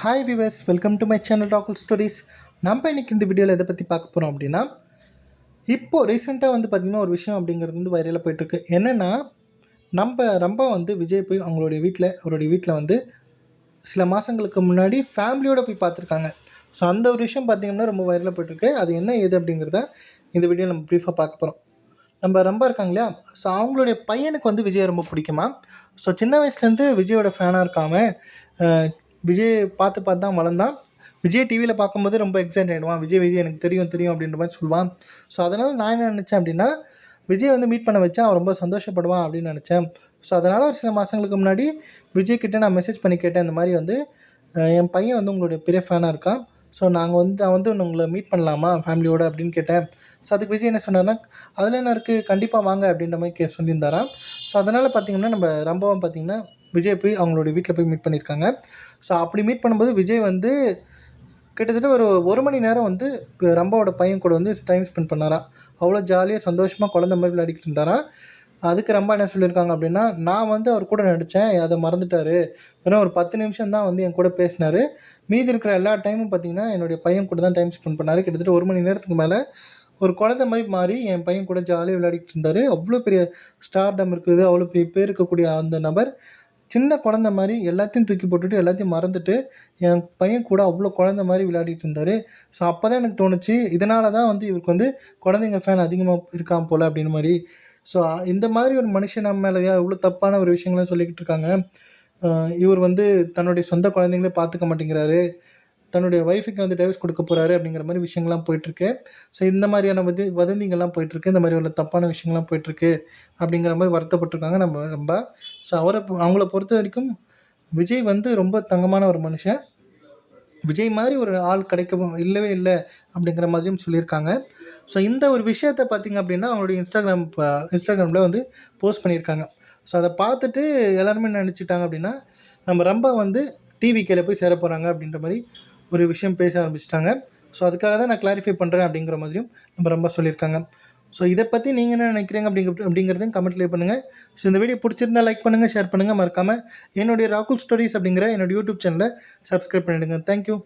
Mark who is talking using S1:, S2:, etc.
S1: Hi viewers, welcome to my channel ராகுல் stories. நம்ம இன்றைக்கி இந்த வீடியோவில் எதை பற்றி பார்க்க போகிறோம் அப்படின்னா, இப்போது ரீசெண்டாக பார்த்திங்கன்னா ஒரு விஷயம் அப்படிங்கிறது வைரலாக போயிட்டுருக்கு. என்னென்னா, ரொம்ப விஜய் போய் அவருடைய வீட்டில் சில மாதங்களுக்கு முன்னாடி ஃபேமிலியோடு போய் பார்த்துருக்காங்க. ஸோ அந்த ஒரு விஷயம் பார்த்திங்கன்னா ரொம்ப வைரலாக போயிட்டுருக்கு. அது என்ன ஏது அப்படிங்கிறத இந்த வீடியோ நம்ம ப்ரீஃபாக பார்க்க போகிறோம். நம்ம ரொம்ப இருக்காங்க இல்லையா, ஸோ அவங்களுடைய பையனுக்கு விஜய் ரொம்ப பிடிக்குமா. ஸோ சின்ன வயசுலேருந்து விஜயோட ஃபேனாக இருக்காமல் விஜய் பார்த்து பார்த்து தான் வளர்ந்தான். விஜய் டிவியில் பார்க்கும்போது ரொம்ப எக்ஸைட் ஆகிடுவான். விஜய் எனக்கு தெரியும் அப்படின்ற மாதிரி சொல்லுவான். ஸோ அதனால் நான் என்ன நினச்சேன் அப்படின்னா, விஜய் மீட் பண்ண வச்சா அவன் ரொம்ப சந்தோஷப்படுவான் அப்படின்னு நினச்சேன். ஸோ அதனால் ஒரு சில மாதங்களுக்கு முன்னாடி விஜய்கிட்ட நான் மெசேஜ் பண்ணி கேட்டேன். இந்த மாதிரி என் பையன் உங்களுடைய பெரிய ஃபேனாக இருக்கான். ஸோ நாங்கள் அவன் உங்களை மீட் பண்ணலாமா ஃபேமிலியோடு அப்படின்னு கேட்டேன். ஸோ அதுக்கு விஜய் என்ன சொன்னார்னா, அதில் என்ன இருக்குது, கண்டிப்பாக வாங்க அப்படின்ற மாதிரி சொல்லியிருந்தாராம். ஸோ அதனால் பார்த்திங்கன்னா நம்ம ரொம்பவும் பார்த்திங்கன்னா விஜய் போய் அவங்களுடைய வீட்டில் போய் மீட் பண்ணியிருக்காங்க. ஸோ அப்படி மீட் பண்ணும்போது விஜய் கிட்டத்தட்ட ஒரு மணி நேரம் ரம்பாவோட பையன் கூட டைம் ஸ்பெண்ட் பண்ணாராம். அவ்வளோ ஜாலியாக சந்தோஷமாக குழந்த மாதிரி விளையாடிக்கிட்டு இருந்தாராம். அதுக்கு ரம்பா என்ன சொல்லியிருக்காங்க அப்படின்னா, நான் அவர் கூட நடித்தேன், அதை மறந்துட்டார். வெறும் ஒரு 10 நிமிஷம் தான் என் கூட பேசினார். மீதி இருக்கிற எல்லா டைமும் பார்த்திங்கன்னா என்னுடைய பையன் கூட தான் டைம் ஸ்பெண்ட் பண்ணார். கிட்டத்தட்ட 1 மணி நேரத்துக்கு மேலே ஒரு குழந்தை மாதிரி மாறி என் பையன் கூட ஜாலியாக விளையாடிக்கிட்டு இருந்தார். அவ்வளோ பெரிய ஸ்டார்டம் இருக்குது, அவ்வளோ பெரிய பேர் இருக்கக்கூடிய அந்த நபர் சின்ன குழந்த மாதிரி எல்லாத்தையும் தூக்கி போட்டுட்டு எல்லாத்தையும் மறந்துட்டு என் பையன் கூட அவ்வளோ குழந்த மாதிரி விளையாடிட்டு இருந்தார். ஸோ அப்போ தான் எனக்கு தோணுச்சு, இதனால தான் இவருக்கு குழந்தைங்க ஃபேன் அதிகமாக இருக்கான் போல் அப்படின்னு மாதிரி. ஸோ இந்த மாதிரி ஒரு மனுஷன் நம்ம மேலேயா இவ்வளோ தப்பான ஒரு விஷயங்கள்லாம் சொல்லிக்கிட்டு இருக்காங்க. இவர் தன்னுடைய சொந்த குழந்தைங்களே பார்த்துக்க மாட்டேங்கிறாரு, தன்னுடைய ஒய்ஃபுக்கு டைவர்ஸ் கொடுக்க போகிறாரு அப்படிங்கிற மாதிரி விஷயங்கள்லாம் போயிட்டுருக்கு. ஸோ இந்த மாதிரியான வதந்திகள்லாம் போயிட்டுருக்கு, இந்த மாதிரி உள்ள தப்பான விஷயங்கள்லாம் போயிட்டுருக்கு அப்படிங்கிற மாதிரி வருத்தப்பட்டிருக்காங்க ரொம்ப. ஸோ அவங்கள பொறுத்த வரைக்கும் விஜய் ரொம்ப தங்கமான ஒரு மனுஷன். விஜய் மாதிரி ஒரு ஆள் கிடைக்கவும் இல்லவே இல்லை அப்படிங்கிற மாதிரியும் சொல்லியிருக்காங்க. ஸோ இந்த ஒரு விஷயத்தை பார்த்திங்க அப்படின்னா அவங்களுடைய இன்ஸ்டாகிராமில் போஸ்ட் பண்ணியிருக்காங்க. ஸோ அதை பார்த்துட்டு எல்லாருமே நினச்சிட்டாங்க அப்படின்னா, நம்ம ரொம்ப டிவிகேல போய் சேர போகிறாங்க அப்படின்ற மாதிரி ஒரு விஷயம் பேச ஆரம்பிச்சிட்டாங்க. ஸோ அதுக்காக தான் நான் கிளாரிஃபை பண்ணுறேன் அப்படிங்கிற மாதிரியும் நம்ம ரொம்ப சொல்லியிருக்காங்க. ஸோ இதை பற்றி நீங்கள் என்ன நினைக்கிறீங்க அப்படிங்கிறதையும் கமெண்ட் லீவ் பண்ணுங்கள். ஸோ இந்த வீடியோ பிடிச்சிருந்தால் லைக் பண்ணுங்கள், ஷேர் பண்ணுங்கள். மறக்காமல் என்னுடைய ராகுல் ஸ்டோரிஸ் அப்படிங்கிற என்னோடய யூடியூப் சேனலை சப்ஸ்கிரைப் பண்ணிவிடுங்க. தேங்க்யூ.